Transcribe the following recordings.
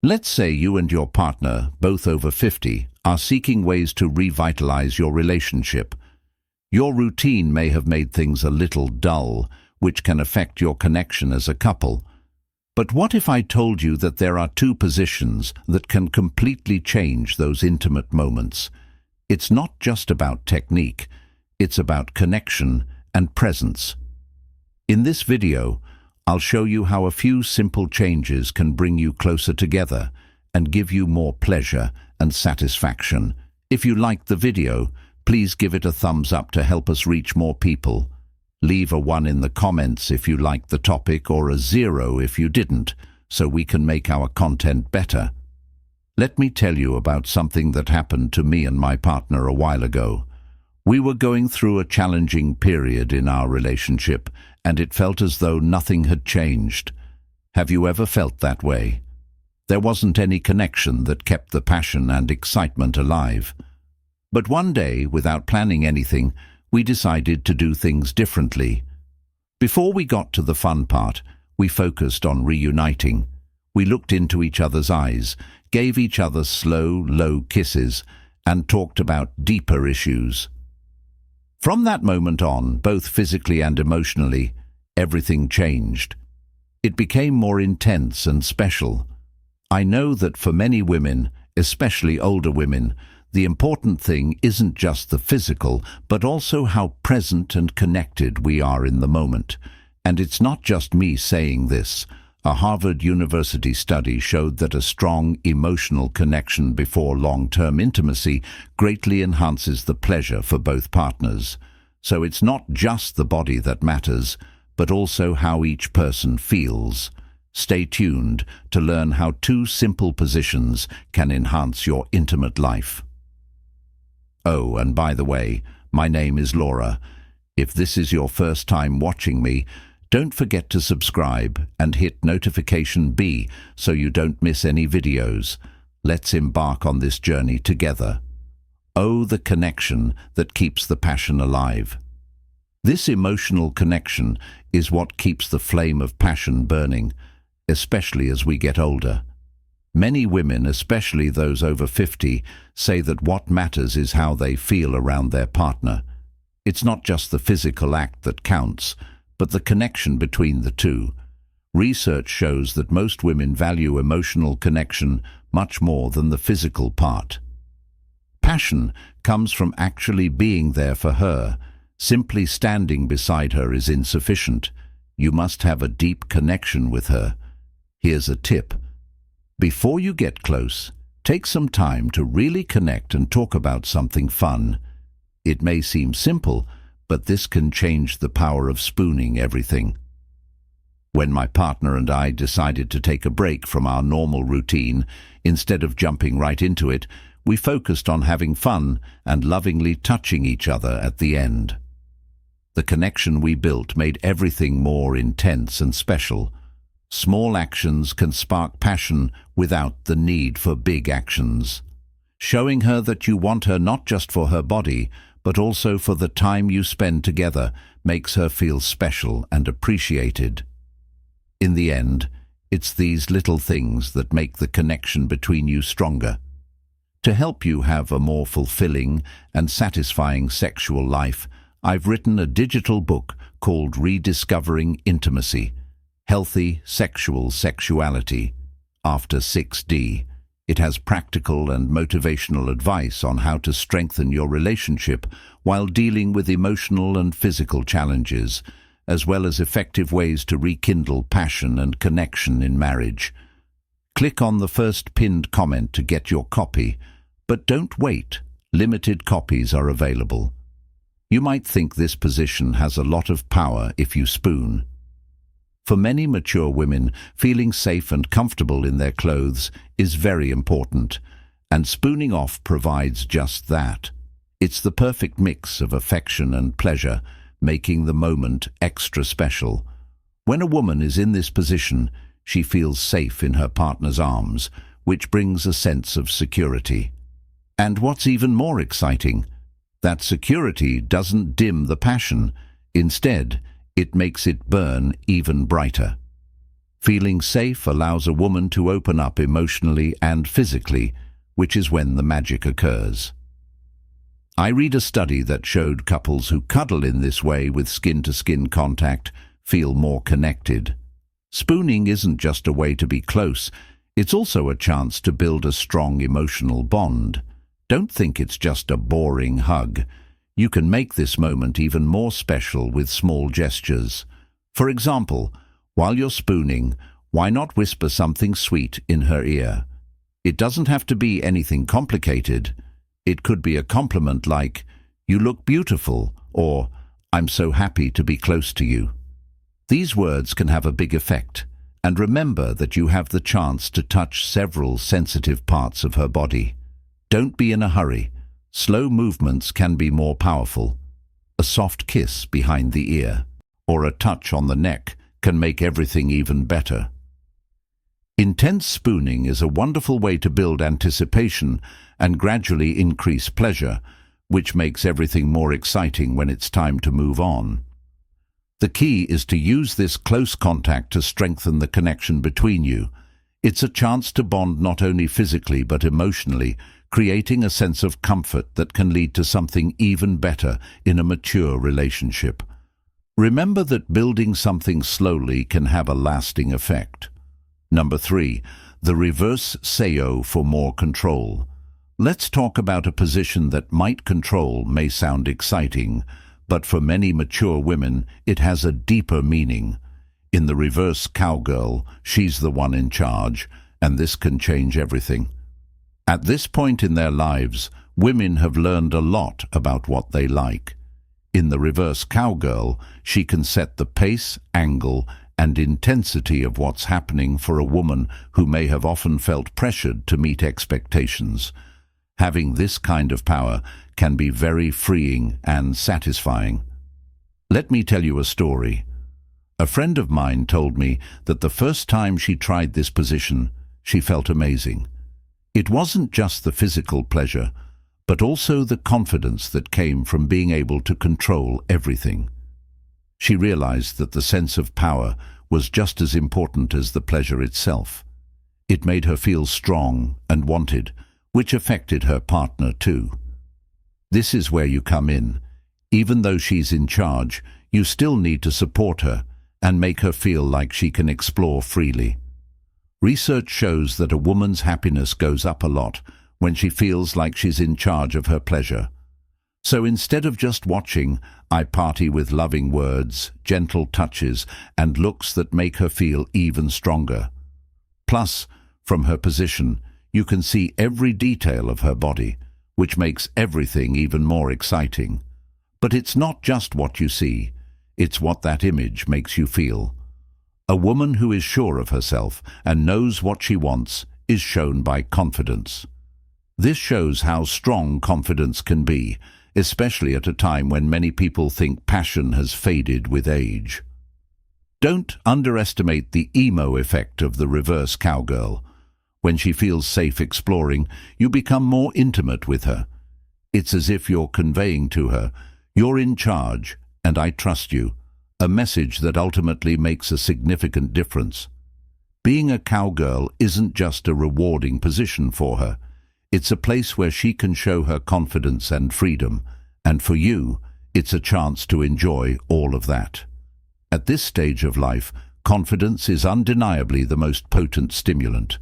Let's say you and your partner, both over 50, are seeking ways to revitalize your relationship. Your routine may have made things a little dull, which can affect your connection as a couple. But what if I told you that there are two positions that can completely change those intimate moments? It's not just about technique, it's about connection and presence. In this video, I'll show you how a few simple changes can bring you closer together and give you more pleasure and satisfaction. If you liked the video, please give it a thumbs up to help us reach more people. Leave a 1 in the comments if you liked the topic or a 0 if you didn't, so we can make our content better. Let me tell you about something that happened to me and my partner a while ago. We were going through a challenging period in our relationship, and it felt as though nothing had changed. Have you ever felt that way? There wasn't any connection that kept the passion and excitement alive. But one day, without planning anything, we decided to do things differently. Before we got to the fun part, we focused on reuniting. We looked into each other's eyes, gave each other slow, low kisses, and talked about deeper issues. From that moment on, both physically and emotionally, everything changed. It became more intense and special. I know that for many women, especially older women, the important thing isn't just the physical, but also how present and connected we are in the moment. And it's not just me saying this. A Harvard University study showed that a strong emotional connection before long-term intimacy greatly enhances the pleasure for both partners. So it's not just the body that matters, but also how each person feels. Stay tuned to learn how two simple positions can enhance your intimate life. Oh, and by the way, my name is Laura. If this is your first time watching me, don't forget to subscribe and hit notification B so you don't miss any videos. Let's embark on this journey together. Oh, the connection that keeps the passion alive. This emotional connection is what keeps the flame of passion burning, especially as we get older. Many women, especially those over 50, say that what matters is how they feel around their partner. It's not just the physical act that counts, but the connection between the two. Research shows that most women value emotional connection much more than the physical part. Passion comes from actually being there for her. Simply standing beside her is insufficient. You must have a deep connection with her. Here's a tip. Before you get close, take some time to really connect and talk about something fun. It may seem simple, but this can change the power of spooning everything. When my partner and I decided to take a break from our normal routine, instead of jumping right into it, we focused on having fun and lovingly touching each other at the end. The connection we built made everything more intense and special. Small actions can spark passion without the need for big actions. Showing her that you want her not just for her body, but also for the time you spend together makes her feel special and appreciated. In the end, it's these little things that make the connection between you stronger. To help you have a more fulfilling and satisfying sexual life, I've written a digital book called Rediscovering Intimacy, Healthy Sexual Sexuality, after 6D. It has practical and motivational advice on how to strengthen your relationship while dealing with emotional and physical challenges, as well as effective ways to rekindle passion and connection in marriage. Click on the first pinned comment to get your copy, but don't wait. Limited copies are available. You might think this position has a lot of power if you spoon. For many mature women, feeling safe and comfortable in their clothes is very important, and spooning off provides just that. It's the perfect mix of affection and pleasure, making the moment extra special. When a woman is in this position, she feels safe in her partner's arms, which brings a sense of security. And what's even more exciting, that security doesn't dim the passion. Instead, it makes it burn even brighter. Feeling safe allows a woman to open up emotionally and physically, which is when the magic occurs. I read a study that showed couples who cuddle in this way with skin-to-skin contact feel more connected. Spooning isn't just a way to be close, it's also a chance to build a strong emotional bond. Don't think it's just a boring hug. You can make this moment even more special with small gestures. For example, while you're spooning, why not whisper something sweet in her ear? It doesn't have to be anything complicated. It could be a compliment like, "You look beautiful," or "I'm so happy to be close to you." These words can have a big effect, and remember that you have the chance to touch several sensitive parts of her body. Don't be in a hurry. Slow movements can be more powerful. A soft kiss behind the ear, or a touch on the neck, can make everything even better. Intense spooning is a wonderful way to build anticipation and gradually increase pleasure, which makes everything more exciting when it's time to move on. The key is to use this close contact to strengthen the connection between you. It's a chance to bond not only physically but emotionally, creating a sense of comfort that can lead to something even better in a mature relationship. Remember that building something slowly can have a lasting effect. Number 3, the reverse Seyo for more control. Let's talk about a position that might control may sound exciting, but for many mature women, it has a deeper meaning. In the reverse cowgirl, she's the one in charge, and this can change everything. At this point in their lives, women have learned a lot about what they like. In the reverse cowgirl, she can set the pace, angle, and intensity of what's happening for a woman who may have often felt pressured to meet expectations. Having this kind of power can be very freeing and satisfying. Let me tell you a story. A friend of mine told me that the first time she tried this position, she felt amazing. It wasn't just the physical pleasure, but also the confidence that came from being able to control everything. She realized that the sense of power was just as important as the pleasure itself. It made her feel strong and wanted, which affected her partner too. This is where you come in. Even though she's in charge, you still need to support her and make her feel like she can explore freely. Research shows that a woman's happiness goes up a lot when she feels like she's in charge of her pleasure. So instead of just watching, I party with loving words, gentle touches, and looks that make her feel even stronger. Plus, from her position, you can see every detail of her body, which makes everything even more exciting. But it's not just what you see, it's what that image makes you feel. A woman who is sure of herself and knows what she wants is shown by confidence. This shows how strong confidence can be, especially at a time when many people think passion has faded with age. Don't underestimate the emo effect of the reverse cowgirl. When she feels safe exploring, you become more intimate with her. It's as if you're conveying to her, "You're in charge, and I trust you," a message that ultimately makes a significant difference. Being a cowgirl isn't just a rewarding position for her. It's a place where she can show her confidence and freedom, and for you, it's a chance to enjoy all of that. At this stage of life, confidence is undeniably the most potent stimulant.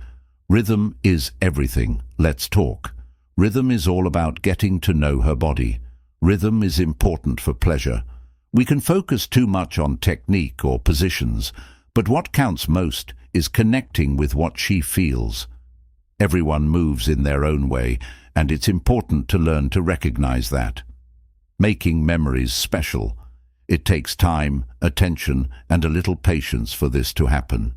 Rhythm is everything. Let's talk. Rhythm is all about getting to know her body. Rhythm is important for pleasure. We can focus too much on technique or positions, but what counts most is connecting with what she feels. Everyone moves in their own way, and it's important to learn to recognize that. Making memories special. It takes time, attention, and a little patience for this to happen.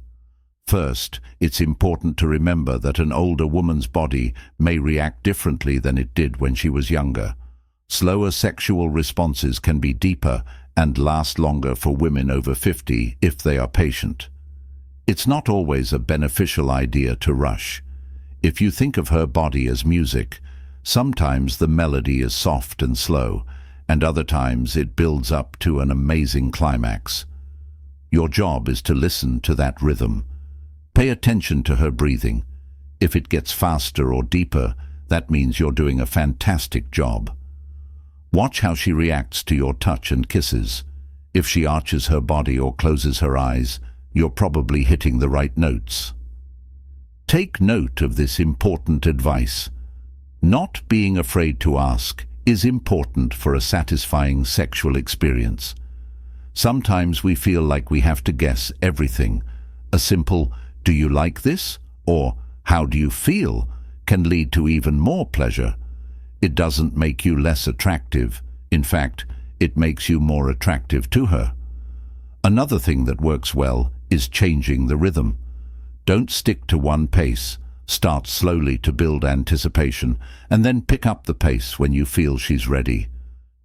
First, it's important to remember that an older woman's body may react differently than it did when she was younger. Slower sexual responses can be deeper and last longer for women over 50 if they are patient. It's not always a beneficial idea to rush. If you think of her body as music, sometimes the melody is soft and slow, and other times it builds up to an amazing climax. Your job is to listen to that rhythm, Pay attention to her breathing. If it gets faster or deeper, that means you're doing a fantastic job. Watch how she reacts to your touch and kisses. If she arches her body or closes her eyes, you're probably hitting the right notes. Take note of this important advice. Not being afraid to ask is important for a satisfying sexual experience. Sometimes we feel like we have to guess everything. A simple, "Do you like this?" or "How do you feel?" can lead to even more pleasure. It doesn't make you less attractive. In fact, it makes you more attractive to her. Another thing that works well is changing the rhythm. Don't stick to one pace. Start slowly to build anticipation, and then pick up the pace when you feel she's ready.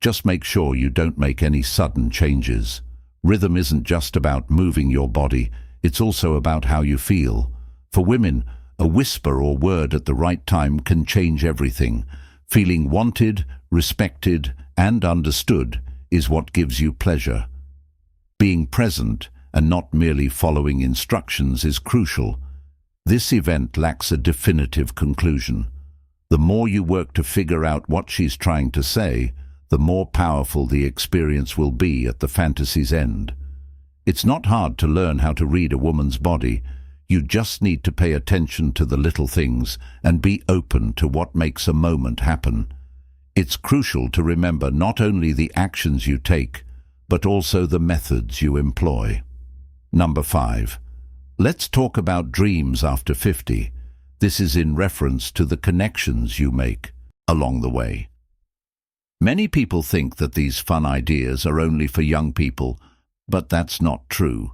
Just make sure you don't make any sudden changes. Rhythm isn't just about moving your body, it's also about how you feel. For women, a whisper or word at the right time can change everything. Feeling wanted, respected, and understood is what gives you pleasure. Being present and not merely following instructions is crucial. This event lacks a definitive conclusion. The more you work to figure out what she's trying to say, the more powerful the experience will be at the fantasy's end. It's not hard to learn how to read a woman's body. You just need to pay attention to the little things and be open to what makes a moment happen. It's crucial to remember not only the actions you take, but also the methods you employ. Number 5. Let's talk about dreams after 50. This is in reference to the connections you make along the way. Many people think that these fun ideas are only for young people, but that's not true.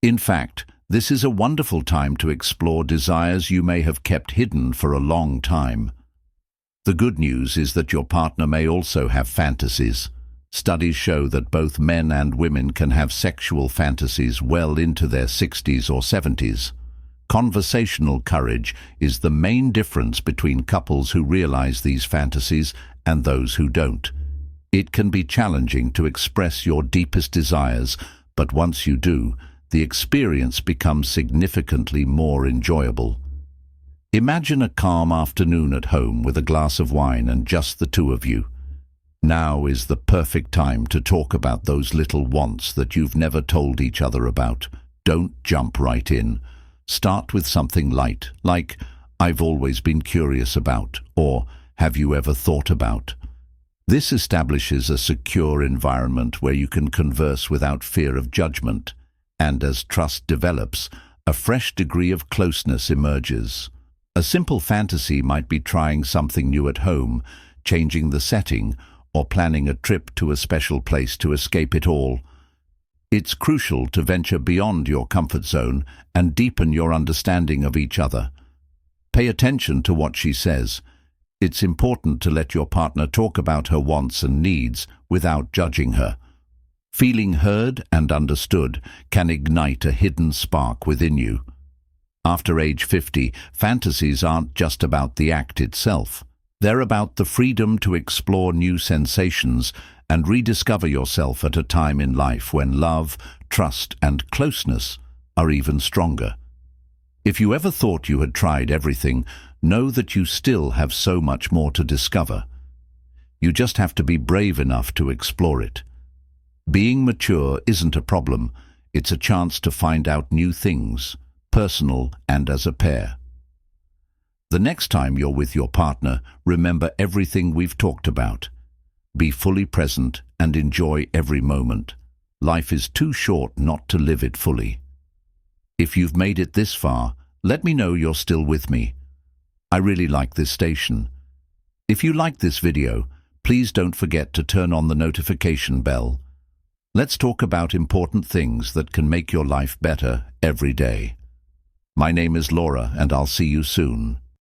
In fact, this is a wonderful time to explore desires you may have kept hidden for a long time. The good news is that your partner may also have fantasies. Studies show that both men and women can have sexual fantasies well into their 60s or 70s. Conversational courage is the main difference between couples who realize these fantasies and those who don't. It can be challenging to express your deepest desires, but once you do, the experience becomes significantly more enjoyable. Imagine a calm afternoon at home with a glass of wine and just the two of you. Now is the perfect time to talk about those little wants that you've never told each other about. Don't jump right in. Start with something light, like, "I've always been curious about," or "Have you ever thought about?" This establishes a secure environment where you can converse without fear of judgment, and as trust develops, a fresh degree of closeness emerges. A simple fantasy might be trying something new at home, changing the setting, or planning a trip to a special place to escape it all. It's crucial to venture beyond your comfort zone and deepen your understanding of each other. Pay attention to what she says. It's important to let your partner talk about her wants and needs without judging her. Feeling heard and understood can ignite a hidden spark within you. After age 50, fantasies aren't just about the act itself. They're about the freedom to explore new sensations and rediscover yourself at a time in life when love, trust, and closeness are even stronger. If you ever thought you had tried everything, know that you still have so much more to discover. You just have to be brave enough to explore it. Being mature isn't a problem, it's a chance to find out new things, personal and as a pair. The next time you're with your partner, remember everything we've talked about. Be fully present and enjoy every moment. Life is too short not to live it fully. If you've made it this far, let me know you're still with me. I really like this station. If you like this video, please don't forget to turn on the notification bell. Let's talk about important things that can make your life better every day. My name is Laura, and I'll see you soon.